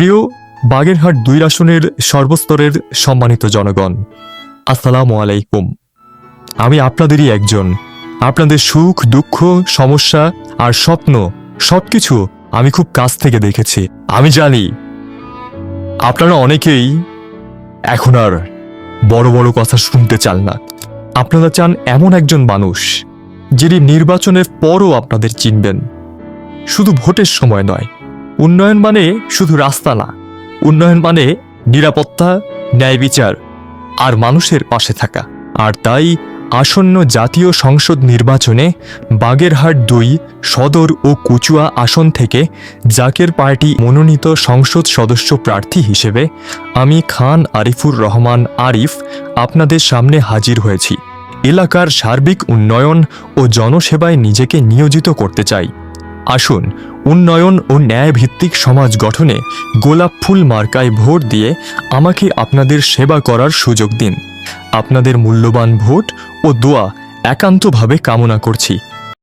প্রিয় বাগেরহাট ২ আসনের সর্বস্তরের সম্মানিত জনগণ, আসসালামু আলাইকুম। আমি আপনাদেরই একজন। আপনাদের সুখ দুঃখ, সমস্যা আর স্বপ্ন সবকিছু আমি খুব কাছ থেকে দেখেছি। আমি জানি আপনারা অনেকেই এখন আর বড় বড় কথা শুনতে চান না। আপনারা চান এমন একজন মানুষ যিনি নির্বাচনের পরও আপনাদের চিনবেন, শুধু ভোটের সময় নয়। উন্নয়ন মানে শুধু রাস্তা না, উন্নয়ন মানে নিরাপত্তা, ন্যায় বিচার আর মানুষের পাশে থাকা। আর তাই আসন্ন জাতীয় সংসদ নির্বাচনে বাগেরহাট ২ সদর ও কচুয়া আসন থেকে জাকের পার্টি মনোনীত সংসদ সদস্য প্রার্থী হিসেবে আমি খান আরিফুর রহমান আরিফ আপনাদের সামনে হাজির হয়েছি। এলাকার সার্বিক উন্নয়ন ও জনসেবায় নিজেকে নিয়োজিত করতে চাই। আসুন, উন্নয়ন ও ন্যায়ভিত্তিক সমাজ গঠনে গোলাপ ফুল মার্কায় ভোট দিয়ে আমাকে আপনাদের সেবা করার সুযোগ দিন। আপনাদের মূল্যবান ভোট ও দোয়া একান্তভাবে কামনা করছি।